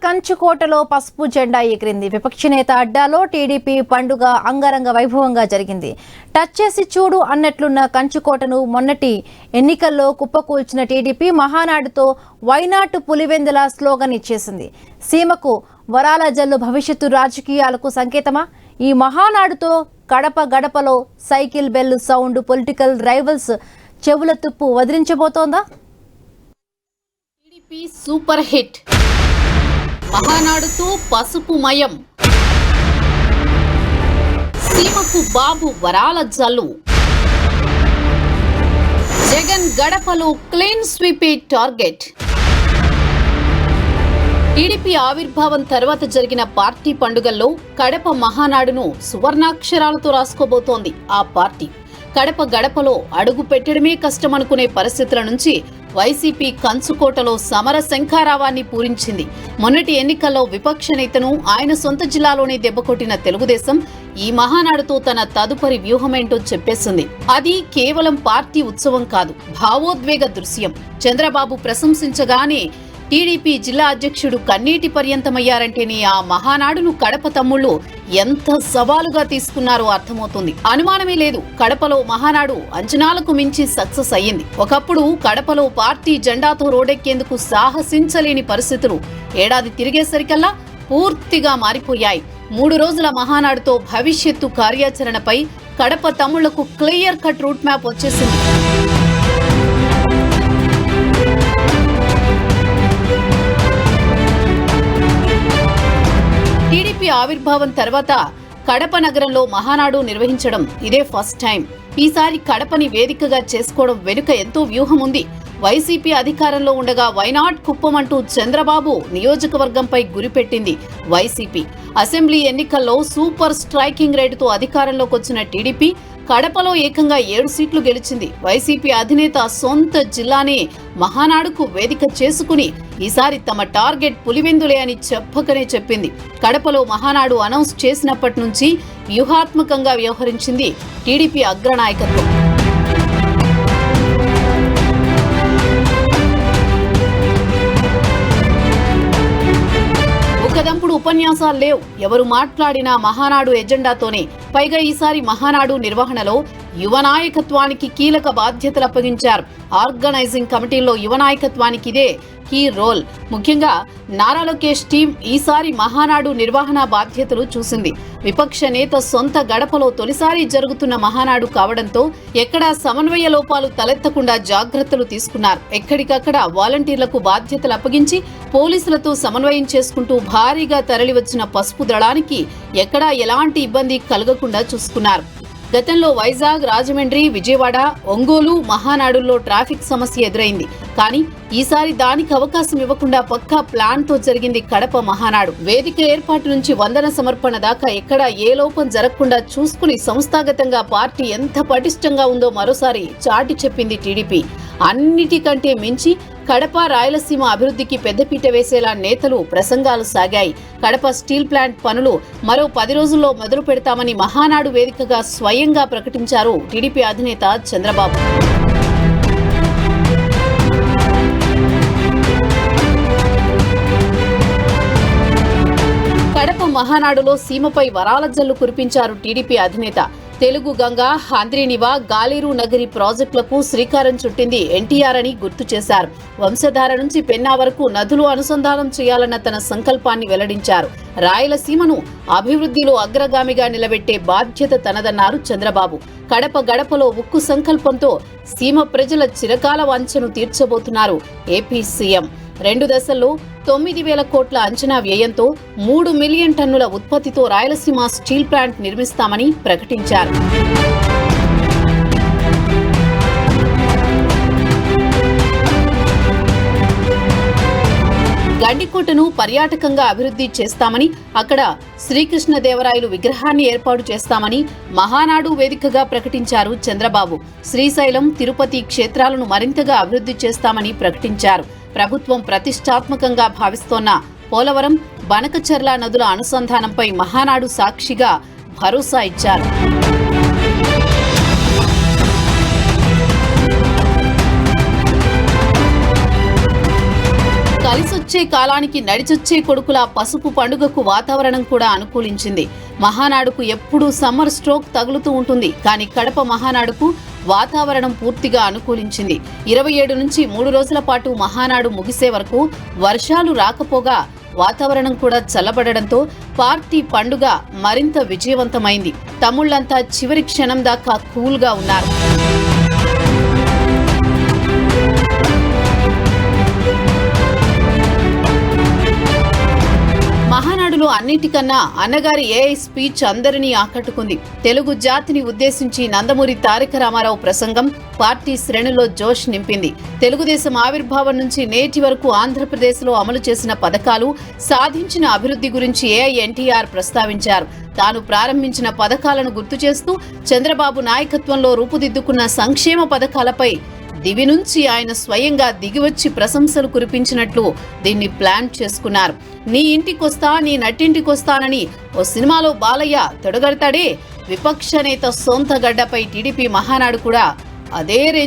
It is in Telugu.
కంచుకోటలో పసుపు జెండా ఎగిరింది. విపక్ష నేత అడ్డాలో టీడీపీ పండుగ అంగరంగ వైభవంగా జరిగింది. టచ్ చేసి చూడు అన్నట్లున్న కంచుకోటను మొన్నటి ఎన్నికల్లో కుప్పకూల్చిన టీడీపీ మహానాడుతో వైనాటు పులివెందుల స్లోగన్ ఇచ్చేసింది. సీమకు వరాల జల్లు భవిష్యత్తు రాజకీయాలకు సంకేతమా? ఈ మహానాడుతో గడప గడపలో cycle bell sound political rivals చెవుల తుప్పు వదిలించబోతోందా? టీడీపీ సూపర్ హిట్ మహానాడుతో పసుపు మయం, సీమకు బాబు వరాల జల్లు, జగన్ గడపలో క్లీన్ స్వీప్ టార్గెట్. టీడీపీ ఆవిర్భావం తర్వాత జరిగిన పార్టీ పండుగల్లో కడప మహానాడును సువర్ణాక్షరాలతో రాసుకోబోతోంది ఆ పార్టీ. కడప గడపలో అడుగు పెట్టడమే కష్టమనుకునే పరిస్థితుల నుంచి వైసీపీ కంచుకోటలో సమర శంఖారావాన్ని పూరించింది. మొన్నటి ఎన్నికల్లో విపక్ష నేతను ఆయన సొంత జిల్లాలోనే దెబ్బకొట్టిన తెలుగుదేశం ఈ మహానాడుతో తన తదుపరి వ్యూహమేంటో చెప్పేసింది. అది కేవలం పార్టీ ఉత్సవం కాదు, భావోద్వేగ దృశ్యం. చంద్రబాబు ప్రశంసించగానే టీడీపీ జిల్లా అధ్యక్షుడు కన్నీటి పర్యంతమయ్యారంటేనే ఆ మహానాడును కడప తమ్ముళ్లు ఎంత సవాలుగా తీసుకున్నారో అర్థమవుతుంది. అనుమానమే లేదు, కడపలో మహానాడు అంచనాలకు మించి సక్సెస్ అయ్యింది. ఒకప్పుడు కడపలో పార్టీ జెండాతో రోడెక్కేందుకు సాహసించలేని పరిస్థితులు ఏడాది తిరిగేసరికల్లా పూర్తిగా మారిపోయాయి. 3 రోజుల మహానాడుతో భవిష్యత్తు కార్యాచరణపై కడప తమ్ముళ్లకు క్లియర్ కట్ రూట్ మ్యాప్ వచ్చేసింది. టీడీపీ ఆవిర్భావం తర్వాత కడప నగరంలో మహానాడు నిర్వహించడం ఇదే ఫస్ట్ టైం. ఈసారి కడపని వేదికగా చేసుకోవడం వెనుక ఎంతో వ్యూహం ఉంది. వైసీపీ అధికారంలో ఉండగా వైనాట్ కుప్పం అంటూ చంద్రబాబు నియోజకవర్గంపై గురిపెట్టింది వైసీపీ. అసెంబ్లీ ఎన్నికల్లో సూపర్ స్ట్రైకింగ్ రేటుతో అధికారంలోకి వచ్చిన టీడీపీ కడపలో ఏకంగా 7 సీట్లు గెలిచింది. వైసీపీ అధినేత సొంత జిల్లానే మహానాడుకు వేదిక చేసుకుని ఈసారి తమ టార్గెట్ పులివెందులే అని చెప్పకనే చెప్పింది. కడపలో మహానాడు అనౌన్స్ చేసినప్పటి నుంచి వ్యూహాత్మకంగా వ్యవహరించింది టీడీపీ అగ్రనాయకత్వం. ఒకదంపుడు ఉపన్యాసాలు లేవు, ఎవరు మాట్లాడినా మహానాడు ఎజెండాతోనే. పైగా ఈసారి మహానాడు నిర్వహణలో యువ నాయకత్వానికి కీలక బాధ్యతలు అప్పగించారు. ఆర్గనైజింగ్ కమిటీలో యువ నాయకత్వానికి ఇదే కీ రోల్. ముఖ్యంగా నారా లోకేష్ టీం ఈసారి మహానాడు నిర్వహణ బాధ్యతలు చూసింది. విపక్ష నేత సొంత గడపలో తొలిసారి జరుగుతున్న మహానాడు కావడంతో ఎక్కడా సమన్వయ లోపాలు తలెత్తకుండా జాగ్రత్తలు తీసుకున్నారు. ఎక్కడికక్కడ వాలంటీర్లకు బాధ్యతలు అప్పగించి పోలీసులతో సమన్వయం చేసుకుంటూ భారీగా తరలివచ్చిన పసుపు దళానికి ఎక్కడా ఎలాంటి ఇబ్బంది కలగకుండా చూసుకున్నారు. గతంలో వైజాగ్, రాజమండ్రి, విజయవాడ, ఒంగోలు మహానాడుల్లో ట్రాఫిక్ సమస్య ఎదురైంది. కానీ ఈసారి దానికి అవకాశం ఇవ్వకుండా పక్కా ప్లాన్ తో జరిగింది కడప మహానాడు. వేదిక ఏర్పాటు నుంచి వందన సమర్పణ దాకా ఎక్కడా ఏ లోపం జరగకుండా చూసుకుని సంస్థాగతంగా పార్టీ ఎంత పటిష్టంగా ఉందో మరోసారి చాటి చెప్పింది టీడీపీ. అన్నిటికంటే మించి కడప రాయలసీమ అభివృద్ధికి పెద్దపీట వేసేలా నేతలు ప్రసంగాలు సాగాయి. కడప స్టీల్ ప్లాంట్ పనులు మరో 10 రోజుల్లో మొదలు పెడతామని మహానాడు వేదికగా స్వయంగా ప్రకటించారు టీడీపీ అధినేత చంద్రబాబు. కడప మహానాడులో సీమపై వరాల జల్లు కురిపించారు టీడీపీ అధినేత. తెలుగు గంగ, హంద్రీనివా, గాలేరు నగరి ప్రాజెక్టులకు శ్రీకారం చుట్టింది ఎన్టీఆర్ అని గుర్తు చేశారు. వంశధార నుంచి పెన్నా వరకు నదులు అనుసంధానం చేయాలన్న తన సంకల్పాన్ని వెల్లడించారు. రాయలసీమను అభివృద్ధిలో అగ్రగామిగా నిలబెట్టే బాధ్యత తనదన్నారు చంద్రబాబు. కడప గడపలో ఉక్కు సంకల్పంతో సీమ ప్రజల చిరకాల వాంఛను తీర్చబోతున్నారు ఏపీ సీఎం. 2 దశల్లో 9,000 కోట్ల అంచనా వ్యయంతో 3 మిలియన్ టన్నుల ఉత్పత్తితో రాయలసీమ స్టీల్ ప్లాంట్ నిర్మిస్తామని ప్రకటించారు. గండికోటను పర్యాటకంగా అభివృద్ధి చేస్తామని, అక్కడ శ్రీకృష్ణదేవరాయలు విగ్రహాన్ని ఏర్పాటు చేస్తామని మహానాడు వేదికగా ప్రకటించారు చంద్రబాబు. శ్రీశైలం, తిరుపతి క్షేత్రాలను మరింతగా అభివృద్ధి చేస్తామని ప్రకటించారు. ప్రభుత్వం ప్రతిష్టాత్మకంగా భావిస్తోన్న పోలవరం, బనకచర్ల నదుల అనుసంధానంపై మహానాడు సాక్షిగా భరోసా ఇచ్చారు. కలిసొచ్చే కాలానికి నడిచొచ్చే కొడుకుల పసుపు పండుగకు వాతావరణం కూడా అనుకూలించింది. మహానాడుకు ఎప్పుడూ సమ్మర్ స్ట్రోక్ తగులుతూ ఉంటుంది. కానీ కడప మహానాడుకు వాతావరణం పూర్తిగా అనుకూలించింది. 27 నుంచి 3 రోజుల పాటు మహానాడు ముగిసే వరకు వర్షాలు రాకపోగా వాతావరణం కూడా చల్లబడడంతో పార్టీ పండుగ మరింత విజయవంతమైంది. తమ్ముళ్లంతా చివరి క్షణం దాకా కూల్గా ఉన్నారు. మహానాడులో అన్నిటికన్నా అన్నగారి ఏఐ స్పీచ్ అందరినీ ఆకట్టుకుంది. తెలుగు జాతిని ఉద్దేశించి నందమూరి తారక రామారావు ప్రసంగం పార్టీ శ్రేణుల్లో జోష్ నింపింది. తెలుగుదేశం ఆవిర్భావం నుంచి నేటి వరకు ఆంధ్రప్రదేశ్లో అమలు చేసిన పథకాలు, సాధించిన అభివృద్ధి గురించి ఏఐ ఎన్టీఆర్ ప్రస్తావించారు. తాను ప్రారంభించిన పథకాలను గుర్తు చేస్తూ చంద్రబాబు నాయకత్వంలో రూపుదిద్దుకున్న సంక్షేమ పథకాలపై దివి నుంచి ఆయన స్వయంగా దిగివచ్చి ప్రశంసలు కురిపించినట్లు దీన్ని ప్లాన్ చేసుకున్నారు. నీ ఇంటికొస్తా, నీ నట్టింటికొస్తానని ఓ సినిమాలో బాలయ్య తొడగడతాడే, విపక్ష నేత సొంత గడ్డపై టీడీపీ మహానాడు కూడా అదే రేంజ్